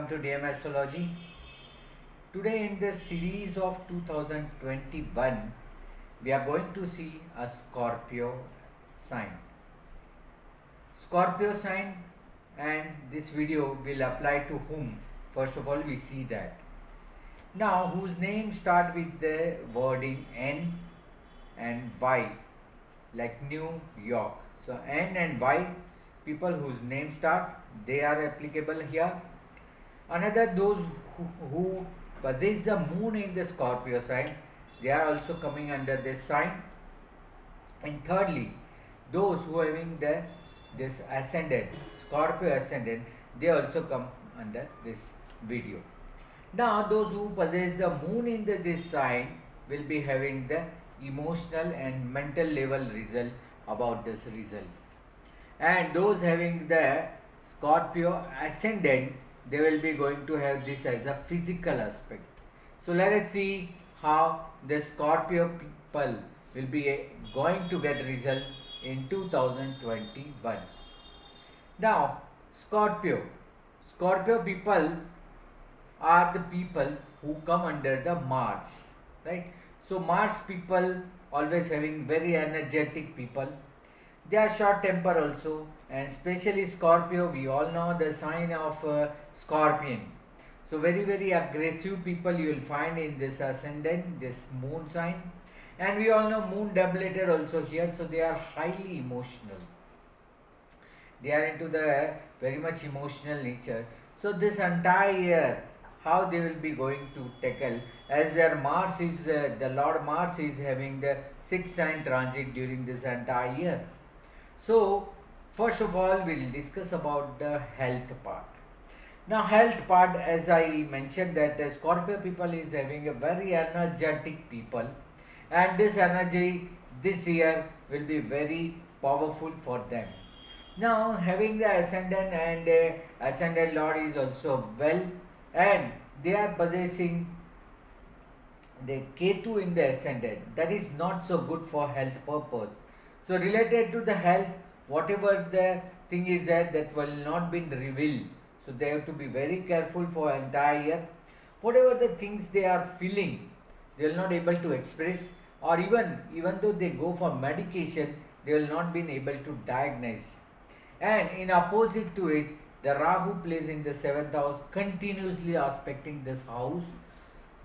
welcome to DM Astrology. Today in this series of 2021, we are going to see a Scorpio sign. Scorpio sign, and this video will apply to whom? First of all, we see that. Now, whose name start with the wording N and Y, like New York. So N and Y, people whose name start, they are applicable here. Another, those who possess the moon in the Scorpio sign, they are also coming under this sign. And thirdly, those who are having this ascendant, Scorpio ascendant, they also come under this video. Now, those who possess the moon in this sign will be having the emotional and mental level result about this result. And those having the Scorpio ascendant, they will be going to have this as a physical aspect. So let us see how the Scorpio people will be going to get result in 2021. Now, Scorpio people are the people who come under the Mars, right? So Mars people always having very energetic people. They are short temper also, and especially Scorpio, we all know the sign of Scorpion. So very aggressive people you will find in this ascendant, this moon sign. And we all know moon doubleted also here, so they are highly emotional. They are into the very much emotional nature. So this entire year, how they will be going to tackle, as their Mars is, the Lord Mars is having the 6th sign transit during this entire year. So, first of all, we'll discuss about the health part. Now, health part, as I mentioned, that Scorpio people is having a very energetic people, and this energy this year will be very powerful for them. Now, having the ascendant and ascendant Lord is also well, and they are possessing the Ketu in the ascendant. That is not so good for health purpose. So related to the health, whatever the thing is that will not be revealed. So they have to be very careful for entire year. Whatever the things they are feeling, they will not able to express, or even though they go for medication, they will not be able to diagnose. And in opposite to it, the Rahu plays in the 7th house, continuously aspecting this house,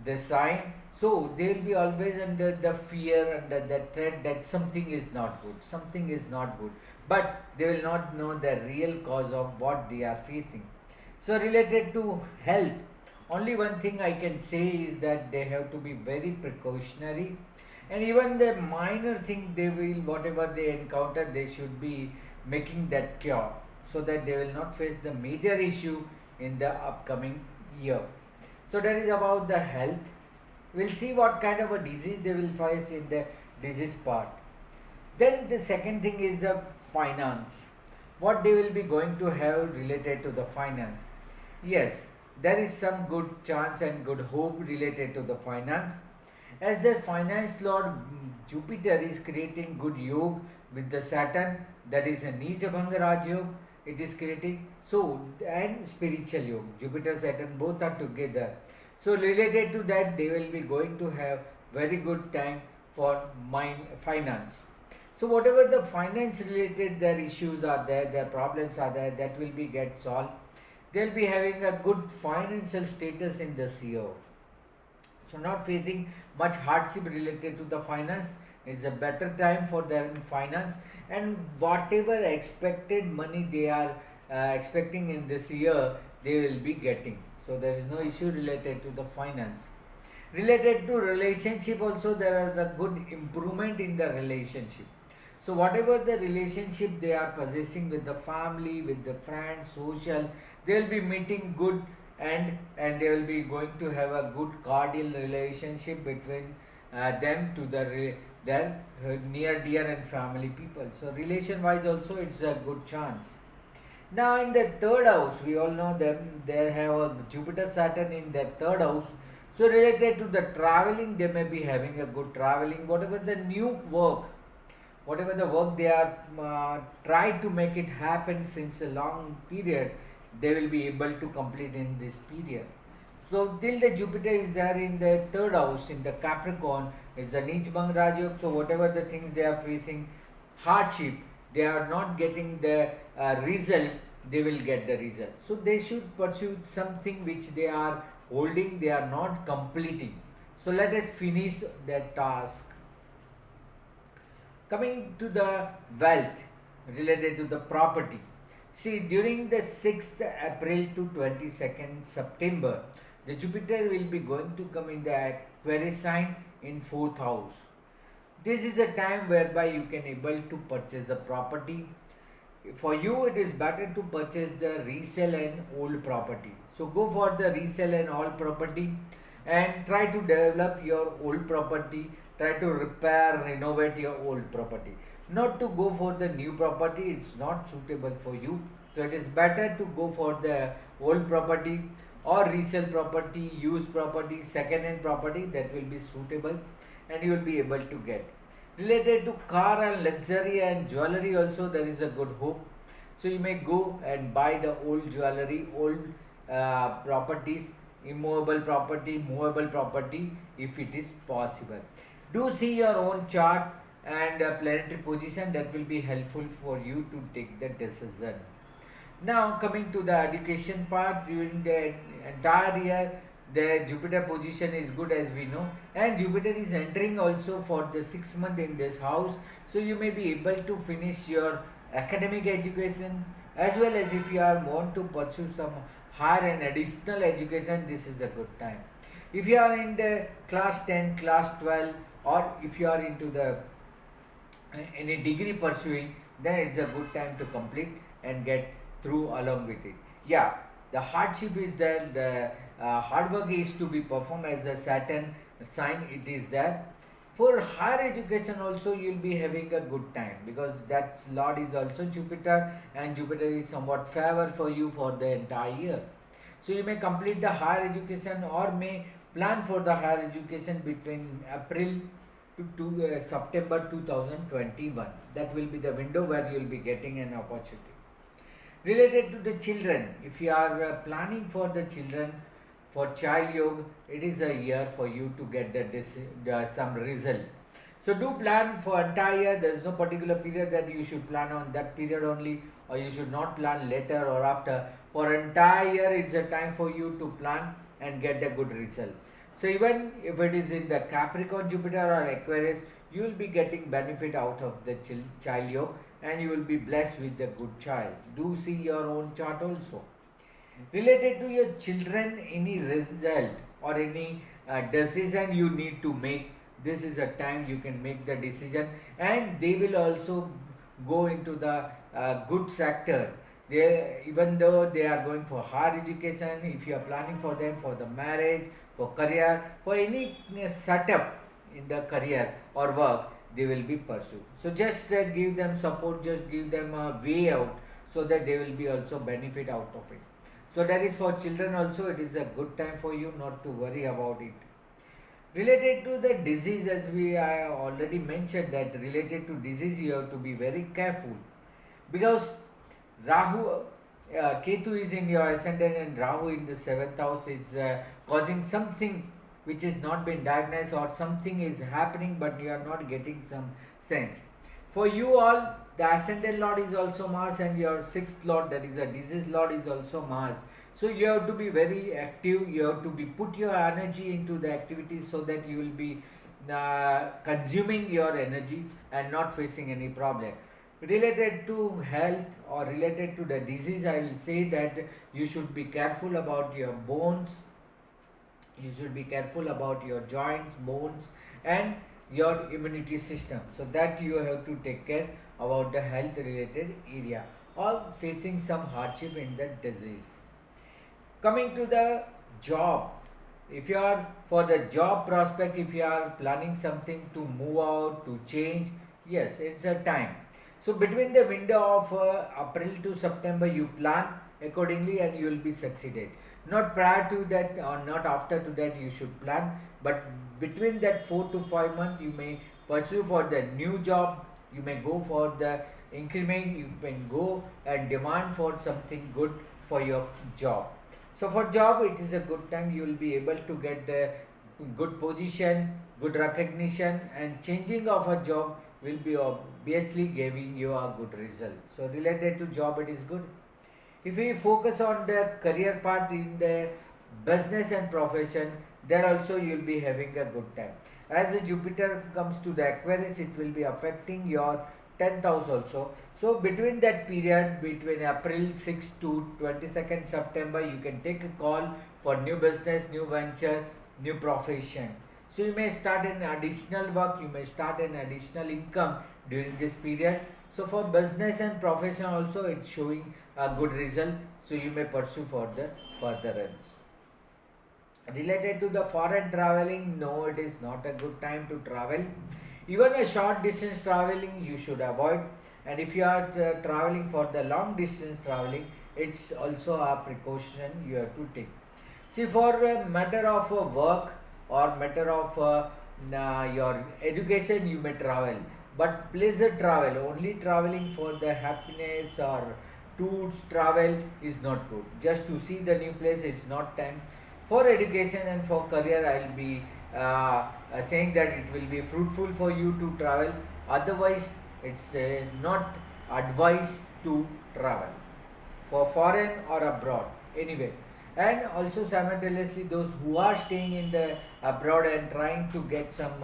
the sign. So they will be always under the fear, under the threat that something is not good, but they will not know the real cause of what they are facing. So related to health, only one thing I can say is that they have to be very precautionary, and even the minor thing they will, whatever they encounter, they should be making that cure, so that they will not face the major issue in the upcoming year. So that is about the health. We'll see what kind of a disease they will face in the disease part. Then the second thing is the finance. What they will be going to have related to the finance. Yes, there is some good chance and good hope related to the finance. As the finance lord Jupiter is creating good yoga with the Saturn, that is a Nija Bhanga Raj Yoga, it is creating. So, and spiritual yoga, Jupiter, Saturn both are together. So related to that, they will be going to have very good time for finance. So whatever the finance related their issues are there, their problems are there, that will be get solved. They'll be having a good financial status in this year. So not facing much hardship related to the finance. It's a better time for their finance, and whatever expected money they are expecting in this year, they will be getting. So there is no issue related to the finance. Related to relationship also, there is a good improvement in the relationship. So whatever the relationship they are possessing with the family, with the friends, social, they will be meeting good, and they will be going to have a good cordial relationship between them to their near dear and family people. So relation wise also it's a good chance. Now in the 3rd house, we all know them, they have a Jupiter Saturn in the 3rd house. So related to the traveling, they may be having a good traveling. Whatever the new work, whatever the work they are try to make it happen since a long period, they will be able to complete in this period. So till the Jupiter is there in the third house in the Capricorn, it's a Neech Bhang Rajyog. So whatever the things they are facing, hardship, they are not getting the result, they will get the result. So they should pursue something which they are holding, they are not completing. So let us finish that task. Coming to the wealth related to the property. See, during the 6th April to 22nd September, the Jupiter will be going to come in the Aquarius sign in 4th house. This is a time whereby you can able to purchase the property. For you, it is better to purchase the resale and old property. So go for the resale and old property and try to develop your old property. Try to repair, renovate your old property. Not to go for the new property, it's not suitable for you. So it is better to go for the old property or resale property, used property, second hand property that will be suitable and you will be able to get. Related to car and luxury and jewelry also, there is a good hope. So you may go and buy the old jewelry, old properties, immovable property, movable property if it is possible. Do see your own chart and planetary position, that will be helpful for you to take the decision. Now coming to the education part, during the entire year the Jupiter position is good as we know, and Jupiter is entering also for the 6 month in this house. So you may be able to finish your academic education, as well as if you are want to pursue some higher and additional education, this is a good time. If you are in the class 10, class 12, or if you are into the any degree pursuing, then it's a good time to complete and get through along with it. Yeah, the hardship is there, the hard work is to be performed as a Saturn sign, it is there. For higher education also you will be having a good time, because that Lord is also Jupiter, and Jupiter is somewhat favor for you for the entire year. So you may complete the higher education or may plan for the higher education between April to September 2021. That will be the window where you will be getting an opportunity. Related to the children, if you are planning for the children, for child yoga, it is a year for you to get some result. So do plan for entire year. There is no particular period that you should plan on that period only, or you should not plan later or after. For entire year, it's a time for you to plan and get a good result. So even if it is in the Capricorn, Jupiter or Aquarius, you will be getting benefit out of the child yoga, and you will be blessed with the good child. Do see your own chart also. Related to your children, any result or any decision you need to make, this is a time you can make the decision, and they will also go into the good sector. Even though they are going for higher education, if you are planning for them for the marriage, for career, for any setup in the career or work, they will be pursued. So just give them support, just give them a way out, so that they will be also benefit out of it. So that is for children also, it is a good time for you not to worry about it. Related to the disease, as we already mentioned, that related to disease you have to be very careful, because Rahu, Ketu is in your ascendant and Rahu in the 7th house is causing something which is not been diagnosed, or something is happening but you are not getting some sense. For you all, the ascendant lord is also Mars, and your 6th lord, that is a disease lord, is also Mars. So you have to be very active, you have to be put your energy into the activities, so that you will be consuming your energy and not facing any problem. Related to health or related to the disease, I will say that you should be careful about your bones, you should be careful about your joints, bones, and your immunity system, so that you have to take care about the health related area, or facing some hardship in the disease. Coming to the job, if you are for the job prospect, if you are planning something to move out, to change, yes, it's a time. So between the window of April to September, you plan accordingly and you will be succeeded. Not prior to that or not after to that you should plan, but between that 4 to 5 months you may pursue for the new job, you may go for the increment, you can go and demand for something good for your job. So for job it is a good time. You will be able to get the good position, good recognition, and changing of a job will be obviously giving you a good result. So related to job it is good. If we focus on the career part in the business and profession, there also you will be having a good time. As the Jupiter comes to the Aquarius, it will be affecting your 10th house also. So between that period, between April 6 to 22nd September, you can take a call for new business, new venture, new profession. So you may start an additional work, you may start an additional income during this period. So for business and profession also, it's showing a good result. So you may pursue for the further runs. Related to the foreign traveling, no, it is not a good time to travel. Even a short distance traveling you should avoid. And if you are traveling for the long distance traveling, it's also a precaution you have to take. See, for a matter of work or matter of your education, you may travel, but pleasure travel, only traveling for the happiness or tours travel is not good. Just to see the new place, it's not time. For education and for career, I'll be saying that it will be fruitful for you to travel. Otherwise, it's not advised to travel for foreign or abroad anyway. And also simultaneously, those who are staying in the abroad and trying to get some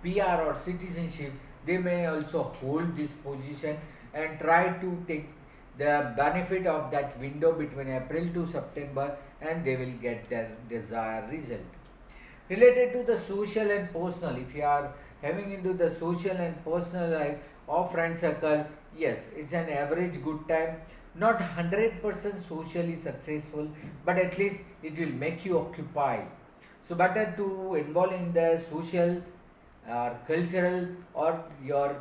PR or citizenship, they may also hold this position and try to take the benefit of that window between April to September, and they will get their desired result. Related to the social and personal, if you are having into the social and personal life or friend circle, yes, it's an average good time. Not 100% socially successful, but at least it will make you occupied. So better to involve in the social or cultural or your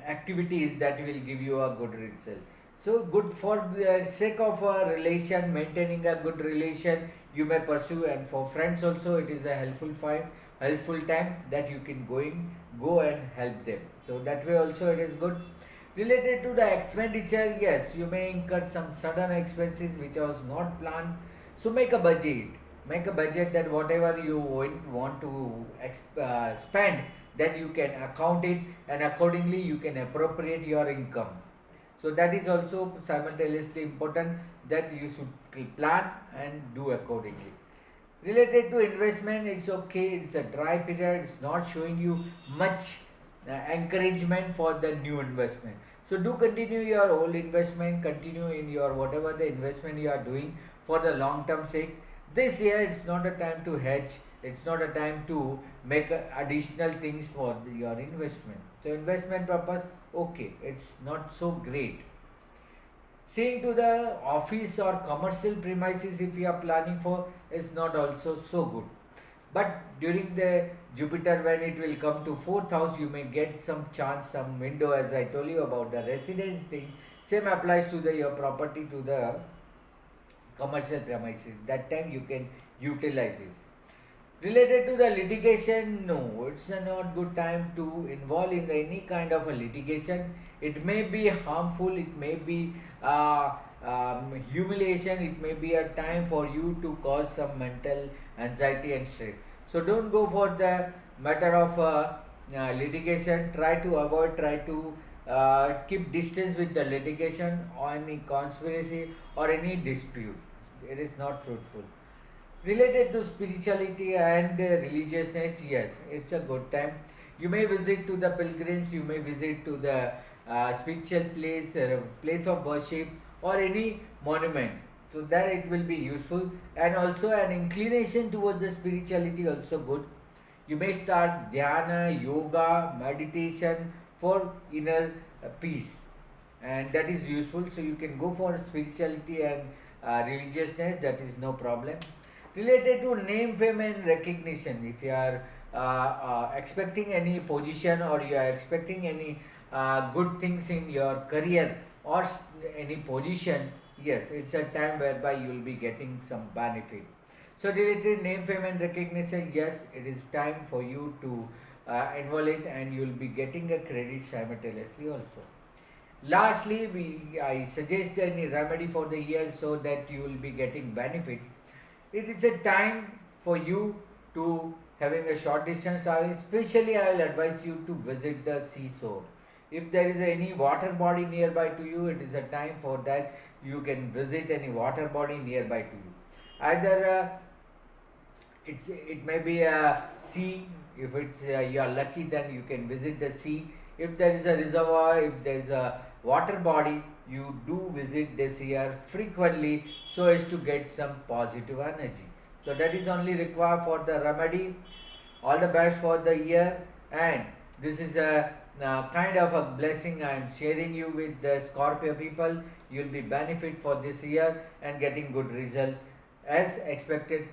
activities that will give you a good result. So good for the sake of a relation, maintaining a good relation, you may pursue, and for friends also it is a helpful time that you can go and help them. So that way also it is good. Related to the expenditure, yes, you may incur some sudden expenses which was not planned. So make a budget. Make a budget that whatever you want to spend, that you can account it, and accordingly you can appropriate your income. So that is also simultaneously important, that you should plan and do accordingly. Related to investment, it's okay, it's a dry period, it's not showing you much encouragement for the new investment. So do continue your old investment, continue in your whatever the investment you are doing for the long term sake. This year it's not a time to hedge, it's not a time to make additional things for your investment. So investment purpose, okay, it's not so great. Seeing to the office or commercial premises, if you are planning for, is not also so good. But during the Jupiter, when it will come to 4th house, you may get some chance, some window, as I told you about the residence thing. Same applies to the your property, to the commercial premises. That time you can utilize this. Related to the litigation, no, it's a not good time to involve in any kind of a litigation. It may be harmful, it may be humiliation, it may be a time for you to cause some mental anxiety and stress. So don't go for the matter of litigation. Try to avoid, try to keep distance with the litigation or any conspiracy or any dispute. It is not fruitful. Related to spirituality and religiousness, yes, it's a good time. You may visit to the pilgrims, you may visit to the spiritual place, place of worship, or any monument. So there it will be useful, and also an inclination towards the spirituality also good. You may start dhyana, yoga, meditation for inner peace, and that is useful. So you can go for spirituality and religiousness, that is no problem. Related to name, fame and recognition, if you are expecting any position or you are expecting any good things in your career or any position, yes, it's a time whereby you will be getting some benefit. So related name, fame and recognition, yes, it is time for you to involve it, and you will be getting a credit simultaneously also. Lastly, I suggest any remedy for the ear so that you will be getting benefit. It is a time for you to having a short distance travel. Especially, I will advise you to visit the seashore. If there is any water body nearby to you, it is a time for that you can visit any water body nearby to you. Either it may be a sea. If it's you are lucky, then you can visit the sea. If there is a reservoir, if there is a water body, you do visit this here frequently so as to get some positive energy. So that is only required for the remedy. All the best for the year, and this is a kind of a blessing I am sharing you with the Scorpio people. You will be benefit for this year and getting good result as expected.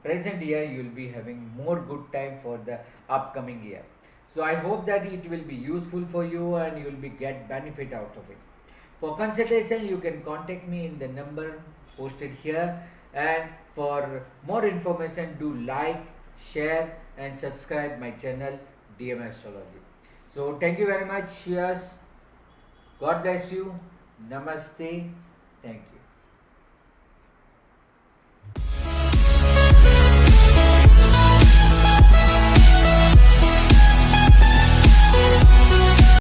Present year you will be having more good time for the upcoming year. So I hope that it will be useful for you and you will be get benefit out of it. For consultation you can contact me in the number posted here, and for more information do like, share and subscribe my channel DM Astrology. So thank you very much. Yes, God bless you. Namaste. Thank you.